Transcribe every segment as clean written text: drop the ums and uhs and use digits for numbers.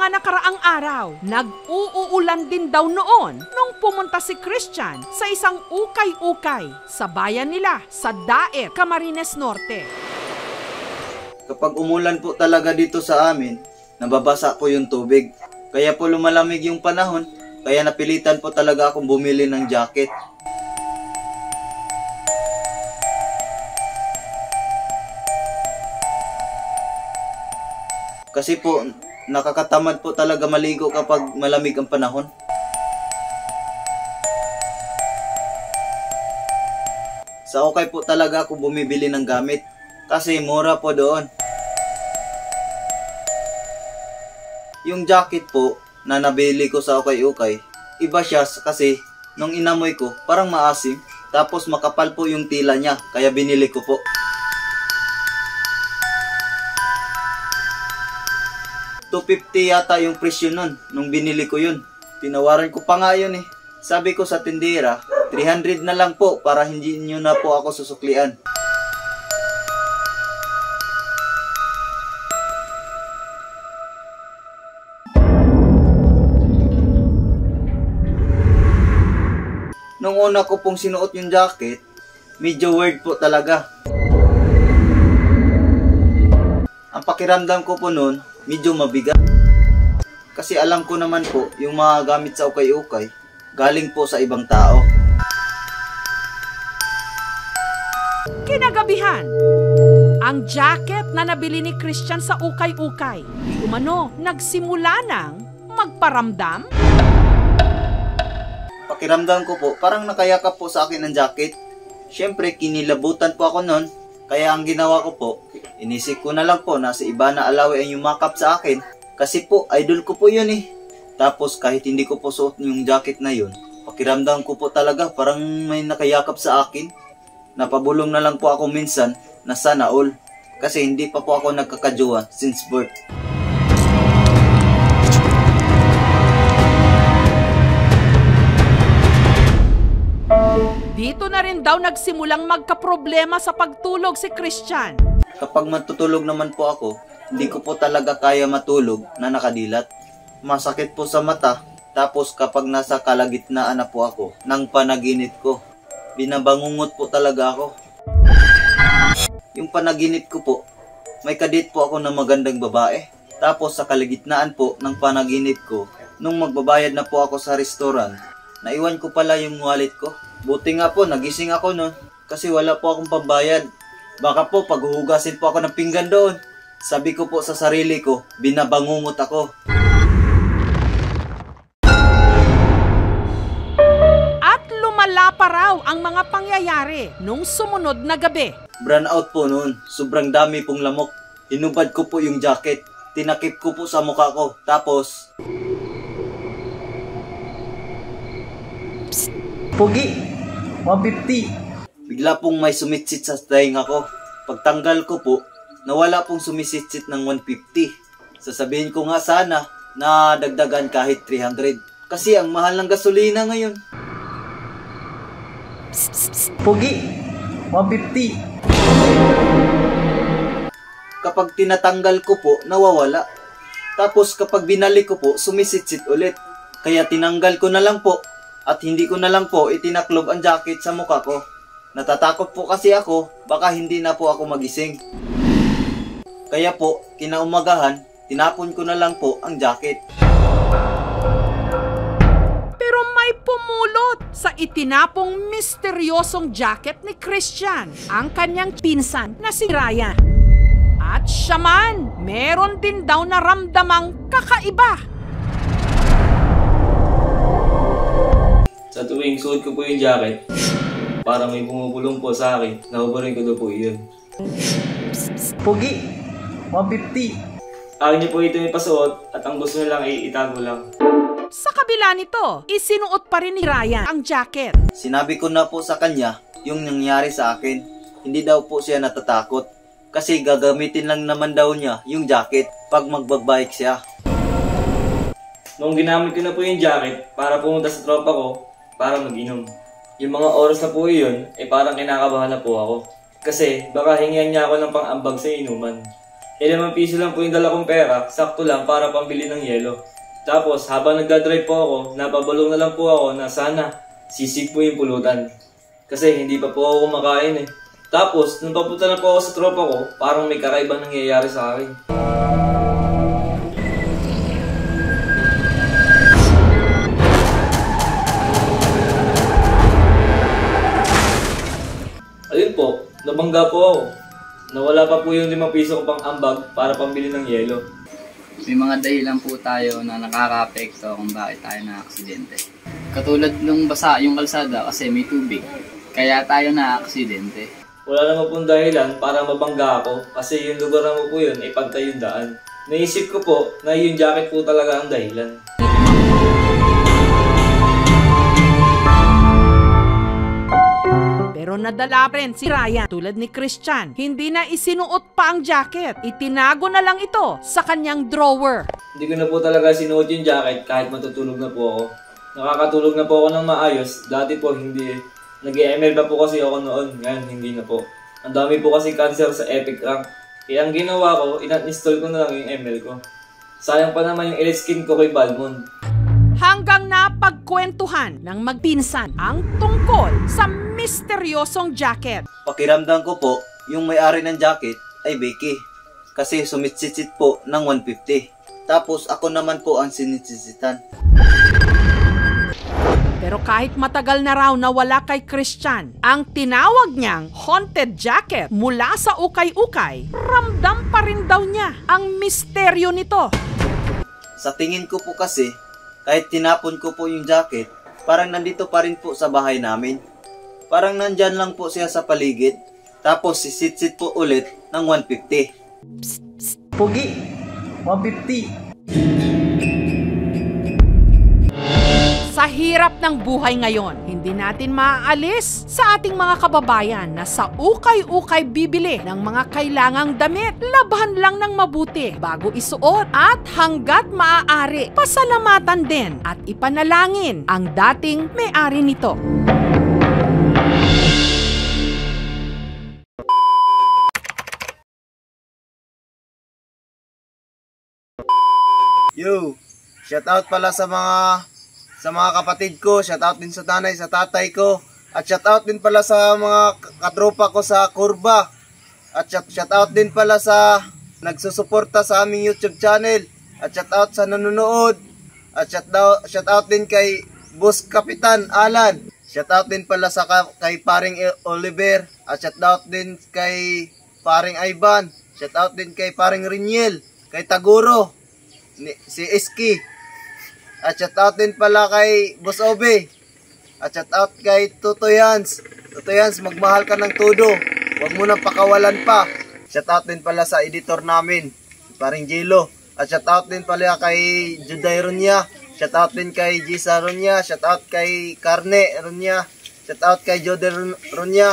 mga nakaraang araw, nag-uuulan din daw noon nung pumunta si Christian sa isang ukay-ukay sa bayan nila sa Daet, Camarines Norte. Kapag umulan po talaga dito sa amin, nababasa po yung tubig. Kaya po lumalamig yung panahon, kaya napilitan po talaga akong bumili ng jacket. Kasi po, nakakatamad po talaga maligo kapag malamig ang panahon. Sa ukay po talaga ako bumibili ng gamit kasi mura po doon. Yung jacket po na nabili ko sa ukay-ukay, iba siya kasi nung inamoy ko parang maasim, tapos makapal po yung tila niya kaya binili ko po. $250 yata yung presyo nun nung binili ko yun. Tinawaran ko pa nga yun eh. Sabi ko sa tindera, 300 na lang po para hindi nyo na po ako susuklian. Nung una ko pong sinuot yung jacket, medyo weird po talaga. Ang pakiramdam ko po noon, medyo mabigat. Kasi alam ko naman po, yung mga gamit sa ukay-ukay, galing po sa ibang tao. Kinagabihan, ang jacket na nabili ni Christian sa ukay-ukay, umano, nagsimula ng magparamdam. Pakiramdam ko po, parang nakayakap po sa akin ang jacket. Siyempre, kinilabutan po ako noon. Kaya ang ginawa ko po, inisip ko na lang po na si Ivana Alawi ang yumakap sa akin. Kasi po, idol ko po yun eh. Tapos kahit hindi ko po suot yung jacket na yun, pakiramdam ko po talaga parang may nakayakap sa akin. Napabulong na lang po ako minsan na sana all. Kasi hindi pa po ako nagkakajowa since birth. Dito na rin daw nagsimulang magkaproblema sa pagtulog si Christian. Kapag matutulog naman po ako, hindi ko po talaga kaya matulog na nakadilat. Masakit po sa mata, tapos kapag nasa kalagitnaan na po ako ng panaginip ko, binabangungot po talaga ako. Yung panaginip ko po, may kadate po ako ng magandang babae. Tapos sa kalagitnaan po ng panaginip ko, nung magbabayad na po ako sa restaurant, naiwan ko pala yung wallet ko. Buti nga po, nagising ako noon kasi wala po akong pambayad. Baka po paghuhugasin po ako ng pinggan doon. Sabi ko po sa sarili ko, binabangungot ako. At lumala pa raw ang mga pangyayari nung sumunod na gabi. Brown out po noon, sobrang dami pong lamok. Hinubad ko po yung jacket, tinakip ko po sa mukha ko. Tapos, Pugi, 150. Bigla pong may sumitsit sa tainga ko. Pagtanggal ko po, nawala pong sumisitsit ng 150. Sasabihin ko nga sana na dagdagan kahit 300. Kasi ang mahal ng gasolina ngayon. Pugi, 150. Kapag tinatanggal ko po, nawawala. Tapos kapag binalik ko po, sumisitsit ulit. Kaya tinanggal ko na lang po. At hindi ko na lang po itinaklob ang jacket sa mukha ko. Natatakot po kasi ako, baka hindi na po ako magising. Kaya po, kinaumagahan, tinapon ko na lang po ang jacket. Pero may pumulot sa itinapong misteryosong jacket ni Christian, ang kanyang pinsan na si Ryan. At siya man, meron din daw naramdamang kakaiba. Sa tuwing suot ko po yung jacket, parang may bumubulong po sa akin, nahubarin ko daw po yun. Pugi, 150. Ayaw niyo po ito yung pasuot at ang gusto niya lang ay itago lang. Sa kabila nito, isinuot pa rin ni Ryan ang jacket. Sinabi ko na po sa kanya yung nangyari sa akin. Hindi daw po siya natatakot. Kasi gagamitin lang naman daw niya yung jacket pag magbabike siya. Noong ginamit ko na po yung jacket para pumunta sa tropa ko, para mag-inom. Yung mga oras na po yun, parang kinakabahan na po ako. Kasi baka hingihan niya ako ng pang-ambag sa inuman. ₱5 lang po yung dala kong pera, sakto lang para pambili ng yelo. Tapos habang nagdadrive po ako, napabalong na lang po ako na sana sisig po yung pulutan. Kasi hindi pa po ako kumakain eh. Tapos, nung papunta na po ako sa tropa ko, parang may kakaibang nangyayari sa akin. Ayun po, nabangga po ako. Nawala pa po yung ₱5 ko pang ambag para pambili ng yelo. May mga dahilan po tayo na nakaka-apekto kung bakit tayo na-aksidente. Katulad nung basa yung kalsada kasi may tubig, kaya tayo na-aksidente. Wala naman pong dahilan para mabangga ako kasi yung lugar naman po yun ay pantay yung daan. Naisip ko po na yung jacket po talaga ang dahilan. Pero nadala rin si Ryan tulad ni Christian. Hindi na isinuot pa ang jacket. Itinago na lang ito sa kanyang drawer. Hindi ko na po talaga sinuot yung jacket kahit matutulog na po ako. Nakakatulog na po ako ng maayos. Dati po hindi. Nag-ML pa po kasi ako noon. Ngayon hindi na po. Ang dami po kasi cancer sa Epic Rank. Kaya ang ginawa ko, in-install ko na lang yung ML ko. Sayang pa naman yung elite skin ko kay Balmond. Hanggang napagkwentuhan ng magpinsan ang tungkol sa misteryosong jacket. Pakiramdam ko po, yung may-ari ng jacket ay Becky. Kasi sumitsitsit po ng 150. Tapos ako naman po ang sinitsisitan. Pero kahit matagal na raw na wala kay Christian, ang tinawag niyang haunted jacket mula sa ukay-ukay, ramdam pa rin daw niya ang misteryo nito. Sa tingin ko po kasi, kahit tinapon ko po yung jacket, parang nandito pa rin po sa bahay namin. Parang nandyan lang po siya sa paligid, tapos sisitsit po ulit ng 150. Psst, psst. Pugi! 150! Sa hirap ng buhay ngayon, hindi natin maaalis sa ating mga kababayan na sa ukay-ukay bibili ng mga kailangang damit. Labhan lang ng mabuti bago isuot at hanggat maaari, pasalamatan din at ipanalangin ang dating may-ari nito. Yo, shout out pala sa mga kapatid ko, shout out din sa nanay, sa tatay ko, at shout out din pala sa mga katropa ko sa kurba, at shout out din pala sa nagsusuporta sa aming YouTube channel, at shout out sa nanonood, at shout out din kay Boss Kapitan Alan, shout out din pala sa kay Paring Oliver, at shout out din kay Paring Ivan, shout out din kay Paring Riniel, kay Taguro, si Eski, at shout out din pala kay Boss Obe, at shout out kay Tutoy Hans. Tutoy Hans, magmahal ka ng todo, huwag mo nang pakawalan pa. Shout out din pala sa editor namin, Paring Jelo, at shout out din pala kay Juday Runya, shout out din kay Gisa Runya, shout out kay Karne Runya, shout out kay Jode Runya,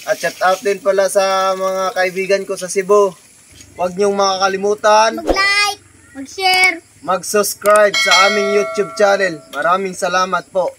at shout out din pala sa mga kaibigan ko sa Cebu. Huwag niyong makakalimutan mag-like, mag-share, mag-subscribe sa aming YouTube channel. Maraming salamat po.